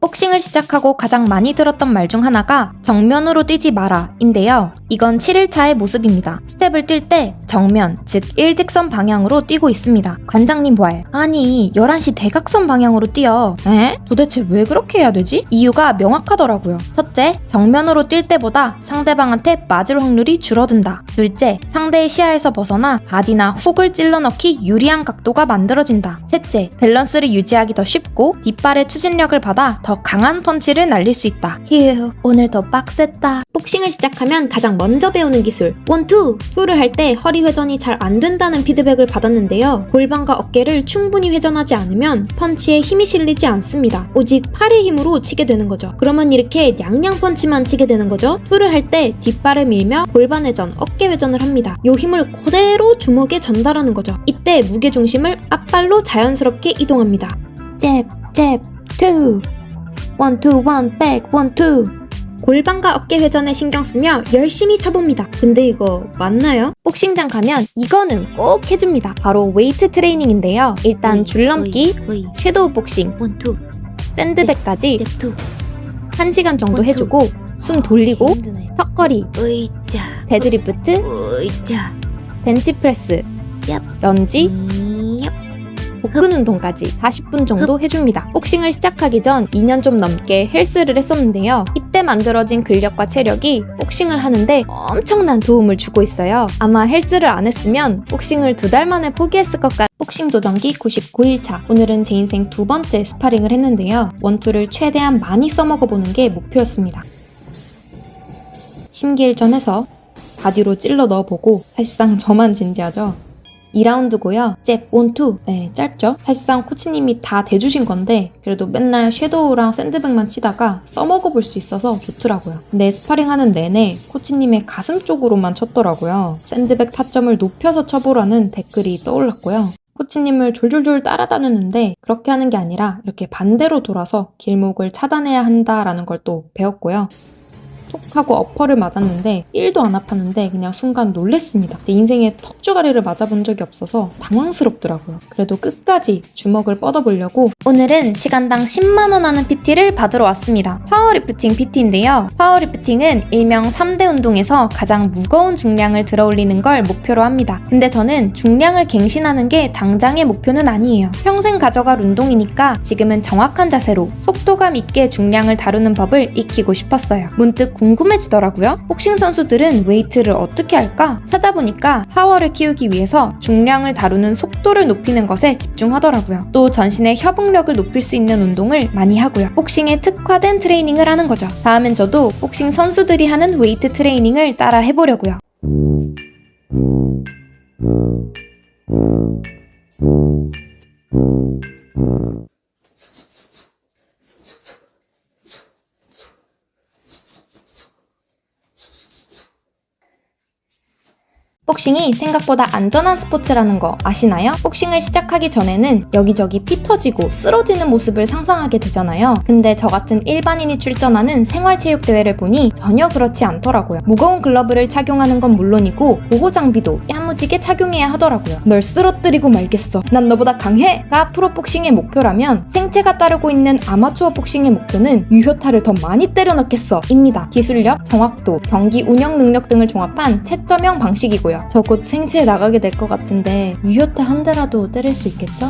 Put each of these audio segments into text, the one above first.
복싱을 시작하고 가장 많이 들었던 말 중 하나가 정면으로 뛰지 마라 인데요. 이건 7일차의 모습입니다. 스텝을 뛸 때 정면, 즉 일직선 방향으로 뛰고 있습니다. 관장님 부활. 아니 11시 대각선 방향으로 뛰어. 에? 도대체 왜 그렇게 해야 되지? 이유가 명확하더라고요. 첫째, 정면으로 뛸 때보다 상대방한테 맞을 확률이 줄어든다. 둘째, 상대의 시야에서 벗어나 바디나 훅을 찔러 넣기 유리한 각도가 만들어진다. 셋째, 밸런스를 유지하기 더 쉽고 뒷발의 추진력을 받아 더 강한 펀치를 날릴 수 있다. 휴, 오늘 더 빡셌다. 복싱을 시작하면 가장 먼저 배우는 기술 원투! 투를 할 때 허리 회전이 잘 안 된다는 피드백을 받았는데요. 골반과 어깨를 충분히 회전하지 않으면 펀치에 힘이 실리지 않습니다. 오직 팔의 힘으로 치게 되는 거죠. 그러면 이렇게 냥냥 펀치만 치게 되는 거죠. 투를 할 때 뒷발을 밀며 골반 회전, 어깨 회전을 합니다. 요 힘을 그대로 주먹에 전달하는 거죠. 이때 무게중심을 앞발로 자연스럽게 이동합니다. 잽, 잽, 투! 원투, 원, 백, 원투! 골반과 어깨 회전에 신경 쓰며 열심히 쳐봅니다. 근데 이거 맞나요? 복싱장 가면 이거는 꼭 해줍니다. 바로 웨이트 트레이닝인데요. 일단 줄넘기, 섀도우 복싱, 원투, 샌드백까지 1시간 정도 해주고 숨 돌리고 턱걸이, 데드리프트, 벤치프레스, 런지, 복근 운동까지 40분 정도 해줍니다. 복싱을 시작하기 전 2년 좀 넘게 헬스를 했었는데요. 이때 만들어진 근력과 체력이 복싱을 하는데 엄청난 도움을 주고 있어요. 아마 헬스를 안 했으면 복싱을 2달 만에 포기했을 것 같아요. 복싱 도전기 99일차. 오늘은 제 인생 2번째 스파링을 했는데요. 원투를 최대한 많이 써먹어보는 게 목표였습니다. 심기일전해서 바디로 찔러 넣어보고 사실상 저만 진지하죠. 2라운드고요. 잽, 원투. 네, 짧죠? 사실상 코치님이 다 대주신 건데 그래도 맨날 섀도우랑 샌드백만 치다가 써먹어볼 수 있어서 좋더라고요. 근데 스파링하는 내내 코치님의 가슴 쪽으로만 쳤더라고요. 샌드백 타점을 높여서 쳐보라는 댓글이 떠올랐고요. 코치님을 졸졸졸 따라다녔는데 그렇게 하는 게 아니라 이렇게 반대로 돌아서 길목을 차단해야 한다라는 걸 또 배웠고요. 톡 하고 어퍼를 맞았는데 1도 안 아팠는데 그냥 순간 놀랬습니다. 제 인생에 턱주가리를 맞아본 적이 없어서 당황스럽더라고요. 그래도 끝까지 주먹을 뻗어보려고 오늘은 시간당 10만원 하는 PT를 받으러 왔습니다. 파워리프팅 PT인데요. 파워리프팅은 일명 3대 운동에서 가장 무거운 중량을 들어올리는 걸 목표로 합니다. 근데 저는 중량을 갱신하는 게 당장의 목표는 아니에요. 평생 가져갈 운동이니까 지금은 정확한 자세로 속도감 있게 중량을 다루는 법을 익히고 싶었어요. 문득 궁금해지더라고요. 복싱 선수들은 웨이트를 어떻게 할까? 찾아보니까 파워를 키우기 위해서 중량을 다루는 속도를 높이는 것에 집중하더라고요. 또 전신의 협응력을 높일 수 있는 운동을 많이 하고요. 복싱에 특화된 트레이닝을 하는 거죠. 다음엔 저도 복싱 선수들이 하는 웨이트 트레이닝을 따라 해보려고요. 복싱이 생각보다 안전한 스포츠라는 거 아시나요? 복싱을 시작하기 전에는 여기저기 피 터지고 쓰러지는 모습을 상상하게 되잖아요. 근데 저 같은 일반인이 출전하는 생활체육대회를 보니 전혀 그렇지 않더라고요. 무거운 글러브를 착용하는 건 물론이고 보호장비도 야무지게 착용해야 하더라고요. 널 쓰러뜨리고 말겠어. 난 너보다 강해!가 프로복싱의 목표라면 생체가 따르고 있는 아마추어 복싱의 목표는 유효타를 더 많이 때려 넣겠어! 입니다. 기술력, 정확도, 경기 운영 능력 등을 종합한 채점형 방식이고요. 저 곧 생체에 나가게 될 것 같은데 유효타 한 대라도 때릴 수 있겠죠?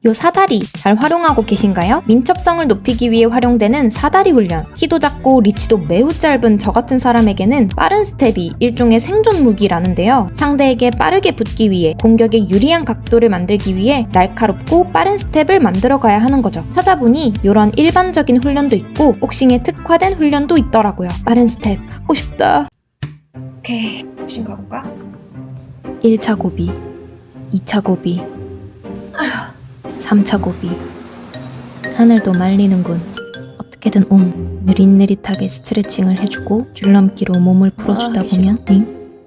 요 사다리 잘 활용하고 계신가요? 민첩성을 높이기 위해 활용되는 사다리 훈련. 키도 작고 리치도 매우 짧은 저 같은 사람에게는 빠른 스텝이 일종의 생존 무기라는데요. 상대에게 빠르게 붙기 위해 공격에 유리한 각도를 만들기 위해 날카롭고 빠른 스텝을 만들어 가야 하는 거죠. 찾아보니 이런 일반적인 훈련도 있고 복싱에 특화된 훈련도 있더라고요. 빠른 스텝 갖고 싶다. 오케이, 복싱 가볼까? 1차 고비, 2차 고비, 3차 고비. 하늘도 말리는군. 어떻게든 느릿느릿하게 스트레칭을 해주고 줄넘기로 몸을 풀어주다 보면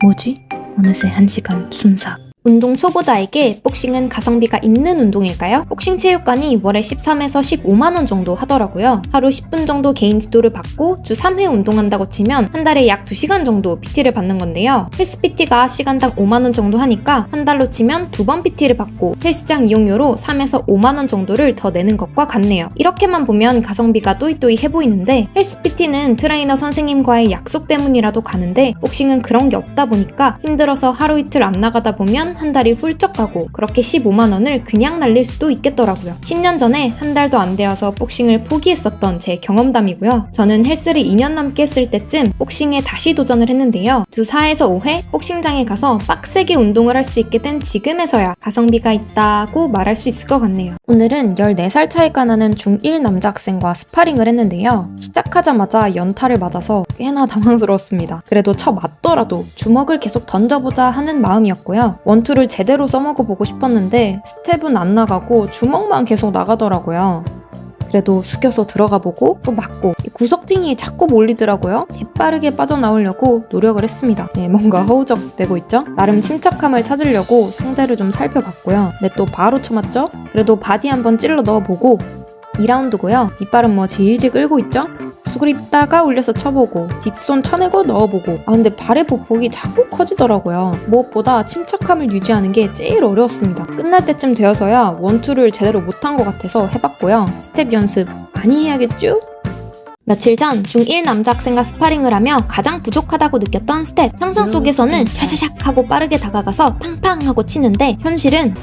뭐지? 어느새 1시간 순삭. 운동 초보자에게 복싱은 가성비가 있는 운동일까요? 복싱 체육관이 월에 13에서 15만 원 정도 하더라고요. 하루 10분 정도 개인 지도를 받고 주 3회 운동한다고 치면 한 달에 약 2시간 정도 PT를 받는 건데요. 헬스 PT가 시간당 5만 원 정도 하니까 한 달로 치면 2번 PT를 받고 헬스장 이용료로 3에서 5만 원 정도를 더 내는 것과 같네요. 이렇게만 보면 가성비가 또이또이해 보이는데 헬스 PT는 트레이너 선생님과의 약속 때문이라도 가는데 복싱은 그런 게 없다 보니까 힘들어서 하루 이틀 안 나가다 보면 한 달이 훌쩍 가고 그렇게 15만 원을 그냥 날릴 수도 있겠더라고요. 10년 전에 한 달도 안 되어서 복싱을 포기했었던 제 경험담이고요. 저는 헬스를 2년 넘게 했을 때쯤 복싱에 다시 도전을 했는데요. 주 4에서 5회 복싱장에 가서 빡세게 운동을 할 수 있게 된 지금에서야 가성비가 있다고 말할 수 있을 것 같네요. 오늘은 14살 차이가 나는 중1 남자 학생과 스파링을 했는데요. 시작하자마자 연타를 맞아서 꽤나 당황스러웠습니다. 그래도 맞더라도 주먹을 계속 던져보자 하는 마음이었고요. 원투를 제대로 써먹어보고 싶었는데 스텝은 안 나가고 주먹만 계속 나가더라고요. 그래도 숙여서 들어가보고 또 맞고 구석탱이에 자꾸 몰리더라고요. 재빠르게 빠져나오려고 노력을 했습니다. 네, 뭔가 허우적대고 있죠? 나름 침착함을 찾으려고 상대를 좀 살펴봤고요. 근데 또 바로 쳐맞죠? 그래도 바디 한번 찔러 넣어보고 2라운드고요. 뒷발은 질질 끌고 있죠? 수그리다가 올려서 쳐보고 뒷손 쳐내고 넣어보고 근데 발의 보폭이 자꾸 커지더라고요. 무엇보다 침착함을 유지하는 게 제일 어려웠습니다. 끝날 때쯤 되어서야 원투를 제대로 못한 것 같아서 해봤고요. 스텝 연습 많이 해야겠죠? 며칠 전 중1 남자 학생과 스파링을 하며 가장 부족하다고 느꼈던 스텝. 상상 속에서는 샤샤샥 하고 빠르게 다가가서 팡팡 하고 치는데 현실은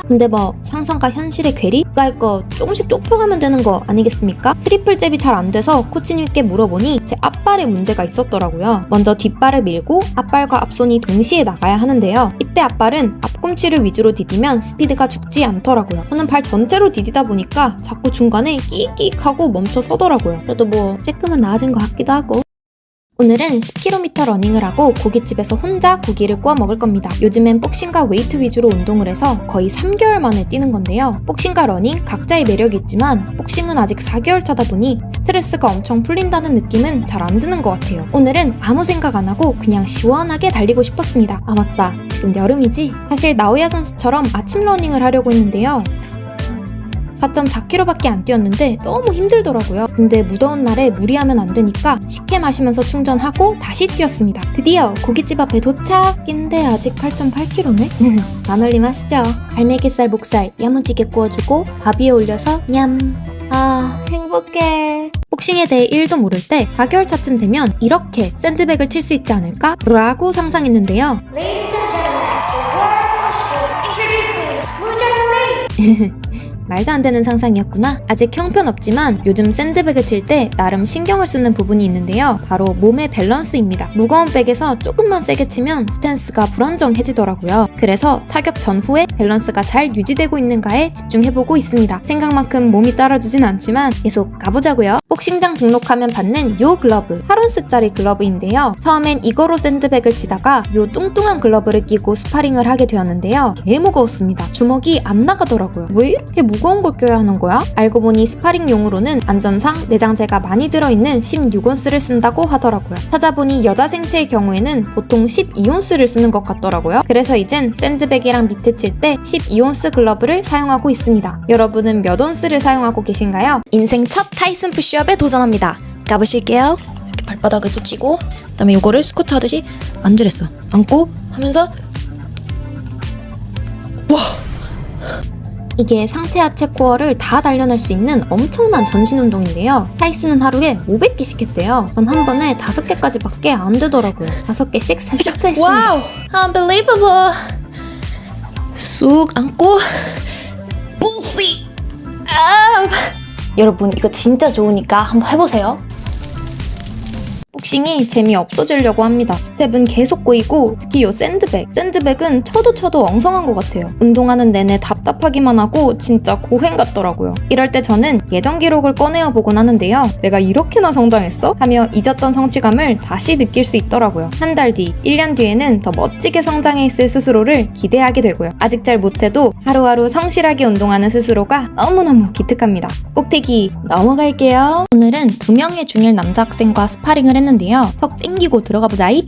근데 상상과 현실의 괴리? 그까이 거 조금씩 좁혀가면 되는 거 아니겠습니까? 트리플 잽이 잘 안 돼서 코치님께 물어보니 제 앞발에 문제가 있었더라고요. 먼저 뒷발을 밀고 앞발과 앞손이 동시에 나가야 하는데요. 이때 앞발은 앞꿈치를 위주로 디디면 스피드가 죽지 않더라고요. 저는 발 전체로 디디다 보니까 자꾸 중간에 끼익끼익 하고 멈춰 서더라고요. 그래도 조금은 나아진 것 같기도 하고. 오늘은 10km 러닝을 하고 고깃집에서 혼자 고기를 구워 먹을 겁니다. 요즘엔 복싱과 웨이트 위주로 운동을 해서 거의 3개월 만에 뛰는 건데요. 복싱과 러닝 각자의 매력이 있지만 복싱은 아직 4개월 차다 보니 스트레스가 엄청 풀린다는 느낌은 잘 안 드는 것 같아요. 오늘은 아무 생각 안 하고 그냥 시원하게 달리고 싶었습니다. 맞다. 지금 여름이지? 사실 나우야 선수처럼 아침 러닝을 하려고 했는데요. 4.4km밖에 안 뛰었는데 너무 힘들더라고요. 근데 무더운 날에 무리하면 안 되니까 식혜 마시면서 충전하고 다시 뛰었습니다. 드디어 고깃집 앞에 도착인데 아직 8.8km네? 만올림 하시죠. 갈매기살 목살 야무지게 구워주고 밥 위에 올려서 냠. 행복해. 복싱에 대해 1도 모를 때 4개월 차쯤 되면 이렇게 샌드백을 칠 수 있지 않을까? 라고 상상했는데요. 말도 안 되는 상상이었구나. 아직 형편없지만 요즘 샌드백을 칠 때 나름 신경을 쓰는 부분이 있는데요. 바로 몸의 밸런스입니다. 무거운 백에서 조금만 세게 치면 스탠스가 불안정해지더라고요. 그래서 타격 전후에 밸런스가 잘 유지되고 있는가에 집중해보고 있습니다. 생각만큼 몸이 따라주진 않지만 계속 가보자고요. 복싱장 등록하면 받는 요 글러브 8온스짜리 글러브인데요. 처음엔 이거로 샌드백을 치다가 요 뚱뚱한 글러브를 끼고 스파링을 하게 되었는데요. 개 무거웠습니다. 주먹이 안 나가더라고요. 왜 이렇게 무거운 걸 껴야 하는 거야? 알고 보니 스파링용으로는 안전상 내장재가 많이 들어있는 16온스를 쓴다고 하더라고요. 찾아보니 여자 생체의 경우에는 보통 12온스를 쓰는 것 같더라고요. 그래서 이젠 샌드백이랑 미트 칠 때 12온스 글러브를 사용하고 있습니다. 여러분은 몇 온스를 사용하고 계신가요? 인생 첫 타이슨 푸시업에 도전합니다. 가보실게요. 이렇게 발바닥을 붙이고 그다음에 이거를 스쿼트 하듯이 앉으랬어. 앉고 하면서 이게 상체 하체 코어를 다 단련할 수 있는 엄청난 전신 운동인데요. 타이슨은 하루에 500개씩 했대요. 전 한 번에 5개까지 밖에 안 되더라고요. 5개씩 3세트 했습니다. 와우! Unbelievable! 쑥 앉고 뿌피! 여러분 이거 진짜 좋으니까 한번 해보세요. 복싱이 재미없어지려고 합니다. 스텝은 계속 꼬이고 특히 요 샌드백은 쳐도 엉성한 것 같아요. 운동하는 내내 답답하기만 하고 진짜 고행 같더라고요. 이럴 때 저는 예전 기록을 꺼내어 보곤 하는데요. 내가 이렇게나 성장했어? 하며 잊었던 성취감을 다시 느낄 수 있더라고요. 한 달 뒤, 1년 뒤에는 더 멋지게 성장해 있을 스스로를 기대하게 되고요. 아직 잘 못해도 하루하루 성실하게 운동하는 스스로가 너무너무 기특합니다. 꼭태기 넘어갈게요. 오늘은 2명의 중1 남자 학생과 스파링을 했는데요. 턱 땡기고 들어가보자. 에잇!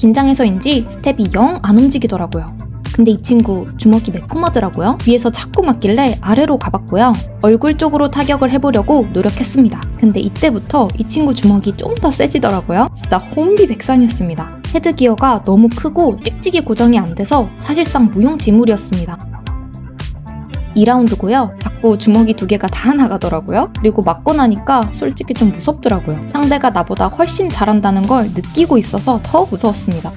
긴장해서인지 스텝이 영 안 움직이더라고요. 근데 이 친구 주먹이 매콤하더라고요. 위에서 자꾸 맞길래 아래로 가봤고요. 얼굴 쪽으로 타격을 해보려고 노력했습니다. 근데 이때부터 이 친구 주먹이 좀 더 세지더라고요. 진짜 혼비백산이었습니다. 헤드기어가 너무 크고 찍찍이 고정이 안 돼서 사실상 무용지물이었습니다. 2라운드고요. 자꾸 주먹이 2개가 다 나가더라고요. 그리고 맞고 나니까 솔직히 좀 무섭더라고요. 상대가 나보다 훨씬 잘한다는 걸 느끼고 있어서 더 무서웠습니다.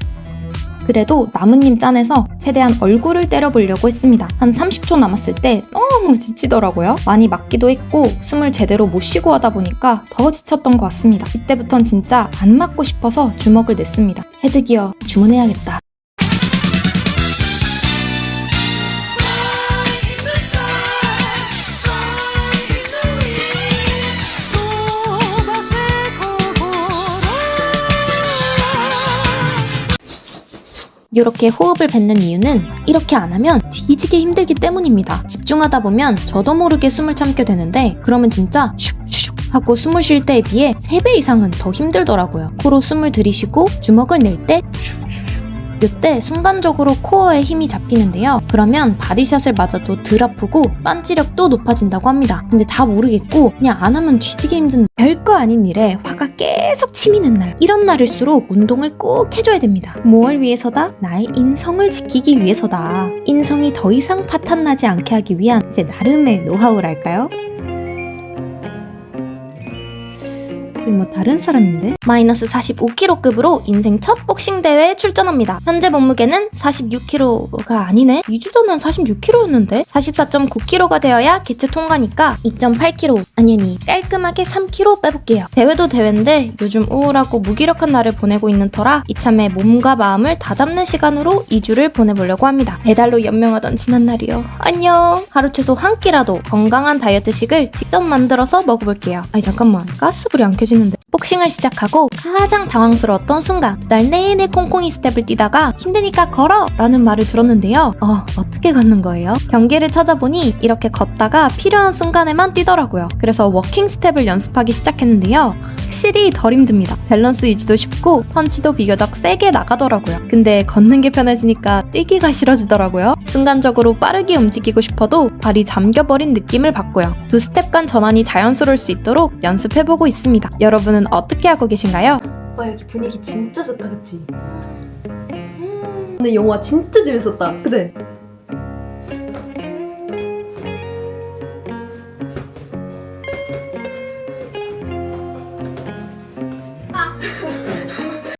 그래도 나무님 짠에서 최대한 얼굴을 때려보려고 했습니다. 한 30초 남았을 때 너무 지치더라고요. 많이 맞기도 했고 숨을 제대로 못 쉬고 하다 보니까 더 지쳤던 것 같습니다. 이때부턴 진짜 안 맞고 싶어서 주먹을 냈습니다. 헤드기어 주문해야겠다. 이렇게 호흡을 뱉는 이유는 이렇게 안 하면 뒤지게 힘들기 때문입니다. 집중하다 보면 저도 모르게 숨을 참게 되는데 그러면 진짜 슉슉 하고 숨을 쉴 때에 비해 3배 이상은 더 힘들더라고요. 코로 숨을 들이쉬고 주먹을 낼 때 이때 순간적으로 코어에 힘이 잡히는데요. 그러면 바디샷을 맞아도 덜 아프고 빤지력도 높아진다고 합니다. 근데 다 모르겠고 그냥 안 하면 뒤지게 힘든 별거 아닌 일에 화가 계속 치미는 날, 이런 날일수록 운동을 꼭 해줘야 됩니다. 뭘 위해서다? 나의 인성을 지키기 위해서다. 인성이 더 이상 파탄나지 않게 하기 위한 제 나름의 노하우랄까요? 뭐 다른 사람인데? 마이너스 45kg급으로 인생 첫 복싱 대회에 출전합니다. 현재 몸무게는 46kg가 아니네? 2주 전엔 46kg였는데? 44.9kg가 되어야 개체 통과니까 2.8kg 아니 깔끔하게 3kg 빼볼게요. 대회도 대회인데 요즘 우울하고 무기력한 날을 보내고 있는 터라 이참에 몸과 마음을 다잡는 시간으로 2주를 보내보려고 합니다. 배달로 연명하던 지난날이요. 안녕! 하루 최소 한 끼라도 건강한 다이어트식을 직접 만들어서 먹어볼게요. 아니 잠깐만, 가스불이 안 켜지는데. 복싱을 시작하고 가장 당황스러웠던 순간, 2달 내내 콩콩이 스텝을 뛰다가 힘드니까 걸어! 라는 말을 들었는데요. 어떻게 걷는 거예요? 경기를 찾아보니 이렇게 걷다가 필요한 순간에만 뛰더라고요. 그래서 워킹 스텝을 연습하기 시작했는데요. 확실히 덜 힘듭니다. 밸런스 유지도 쉽고 펀치도 비교적 세게 나가더라고요. 근데 걷는 게 편해지니까 뛰기가 싫어지더라고요. 순간적으로 빠르게 움직이고 싶어도 발이 잠겨버린 느낌을 받고요. 2스텝 간 전환이 자연스러울 수 있도록 연습해보고 있습니다. 여러분은 어떻게 하고 계신가요? 와, 여기 분위기 진짜 좋다, 그치? 근데 영화 진짜 재밌었다, 그치?